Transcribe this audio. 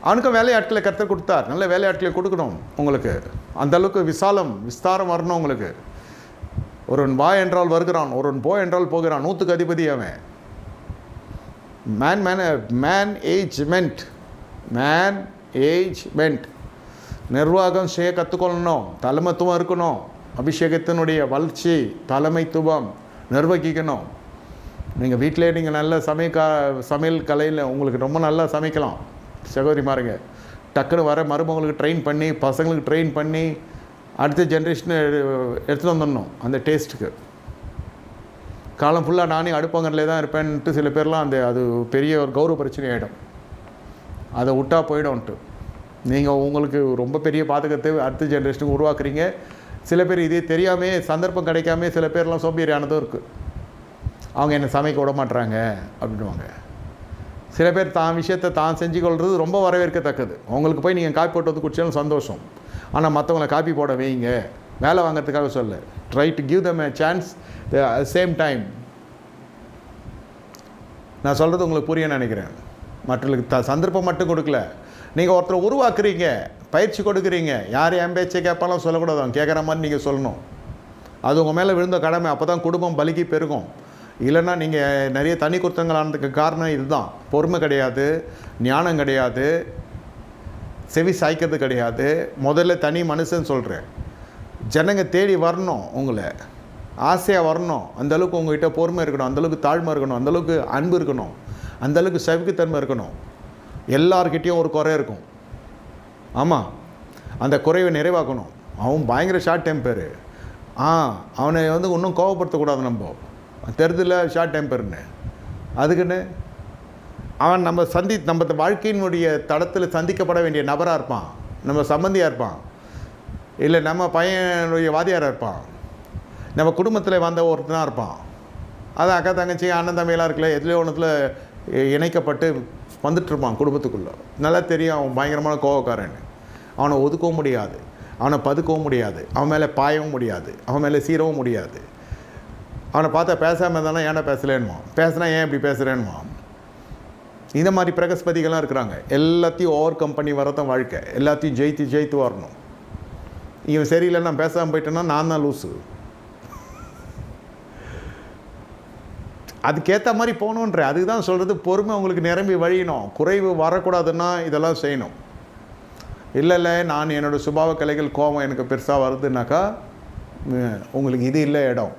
அவனுக்கும் வேலையாட்களை கர்த்தர் கொடுத்தார். நல்ல வேலையாட்களை கொடுக்கணும் உங்களுக்கு. அந்தளவுக்கு விஸ்தாரம் வரணும் உங்களுக்கு. ஒருவன் வா என்றால் வருகிறான், ஒருவன் போ என்றால் போகிறான். 100க்கு அதிபதி அவன். மேனேஜ்மெண்ட் நிர்வாகம் செய்ய கற்றுக்கொள்ளணும். தலைமைத்துவம் இருக்கணும். அபிஷேகத்தினுடைய வளர்ச்சி, தலைமைத்துவம் நிர்வகிக்கணும். நீங்கள் வீட்டிலே நீங்கள் நல்ல சமையல் கலையில் உங்களுக்கு ரொம்ப நல்லா சமைக்கலாம் சகோதரிமாருங்க. டக்குன்னு வர மருமகளுக்கு ட்ரெயின் பண்ணி, பசங்களுக்கு ட்ரெயின் பண்ணி, அடுத்த ஜென்ரேஷனை எடுத்துகிட்டு வந்துடணும் அந்த டேஸ்ட்டுக்கு. காலம் ஃபுல்லாக நானே அடுப்பங்கரிலே தான் இருப்பேன்ட்டு சில பேர்லாம் அது பெரிய ஒரு கௌரவ பிரச்சனை ஆகிடும். அதை விட்டா போயிடும்ன்ட்டு நீங்கள் உங்களுக்கு ரொம்ப பெரிய பாதகத்தை அடுத்த ஜென்ரேஷனுக்கு உருவாக்குறீங்க. சில பேர் இதே தெரியாமே, சந்தர்ப்பம் கிடைக்காமே சில பேர்லாம் சோம்பேறியானதும் இருக்குது. அவங்க என்னை சமைக்க விட மாட்டுறாங்க அப்படின்வாங்க. சில பேர் தான் விஷயத்தை தான் செஞ்சு கொள்வது ரொம்ப வரவேற்கத்தக்கது. அவங்களுக்கு போய் நீங்கள் காப்பி போட்டு வந்து குடிச்சாலும் சந்தோஷம். ஆனால் மற்றவங்களை காப்பி போட வைங்க, வேலை வாங்கிறதுக்காக சொல்ல. Try to give them a chance same time. நான் சொல்கிறது உங்களுக்கு புரியும்னு நினைக்கிறேன். மற்றவங்களுக்கு சந்தர்ப்பம் மட்டும் கொடுக்கல, நீங்கள் ஒருத்தரை உருவாக்குறீங்க, பயிற்சி கொடுக்குறீங்க. யார் என் பேச்சை கேட்பாலும் சொல்லக்கூடாது, அவங்க கேட்குற மாதிரி நீங்கள் சொல்லணும். அது உங்கள் மேலே விழுந்த கடமை. அப்போ தான் குடும்பம் பலிக்கி பெருகும். இல்லைன்னா நீங்கள் நிறைய தனி குற்றங்கள் ஆனதுக்கு காரணம் இதுதான். பொறுமை கிடையாது, ஞானம் கிடையாது, செவி சாய்க்கிறது கிடையாது. முதல்ல தனி மனுஷன் சொல்கிறேன். ஜனங்க தேடி வரணும், உங்களை ஆசையாக வரணும். அந்தளவுக்கு உங்கள்கிட்ட பொறுமை இருக்கணும், அந்தளவுக்கு தாழ்மை இருக்கணும், அந்தளவுக்கு அன்பு இருக்கணும், அந்தளவுக்கு சவிக்குத்தன்மை இருக்கணும். எல்லார்கிட்டேயும் ஒரு குறை இருக்கும். ஆமாம், அந்த குறைவை நிறைவாக்கணும். அவன் பயங்கர ஷார்ட் டெம்பரு. அவனை இன்னும் கோவப்படுத்தக்கூடாது. நம்ம தெரிதில்ல ஷார்ட் டெம்பர்னு. அதுக்குன்னு அவன் நம்ம வாழ்க்கையினுடைய தடத்தில் சந்திக்கப்பட வேண்டிய நபராக இருப்பான். நம்ம சம்பந்தியாக இருப்பான், இல்லை நம்ம பையனுடைய வாதியாராக இருப்பான், நம்ம குடும்பத்தில் வந்த ஒருத்தனாக இருப்பான். அது அக்கா தங்கச்சி அண்ணன் தம்பியெல்லாம் இருக்குல்ல, எதுலேயோ ஒன்றுத்தில் இணைக்கப்பட்டு வந்துட்டுருப்பான் குடும்பத்துக்குள்ளே. நல்லா தெரியும் அவன் பயங்கரமான கோவக்காரன். அவனை ஒதுக்கவும் முடியாது, அவனை பதுக்கவும் முடியாது, அவன் மேலே பாயவும் முடியாது, அவன் மேலே சீரவும் முடியாது. அவனை பார்த்தா பேசாமல் இருந்தானா ஏன்னா பேசலேன்னுமா, பேசுனா ஏன் இப்படி பேசுகிறேன்னுமா. இந்த மாதிரி பிரகஸ்பதிகள்லாம் இருக்கிறாங்க. எல்லாத்தையும் ஓவர் கம் பண்ணி வரதான் வாழ்க்கை. எல்லாத்தையும் ஜெயித்து வரணும். இவன் சரியில்லை, நான் பேசாமல் போயிட்டேன்னா நான் தான் லூஸு. அதுக்கேற்ற மாதிரி போகணுன்ற அதுக்கு தான் சொல்கிறது. பொறுமை உங்களுக்கு நிரம்பி வழியணும். குறைவு வரக்கூடாதுன்னா இதெல்லாம் செய்யணும். இல்லை நான் என்னோடய சுபாவ கலைகள் கோபம் எனக்கு பெருசாக வருதுன்னாக்கா உங்களுக்கு இது இல்லை இடம்.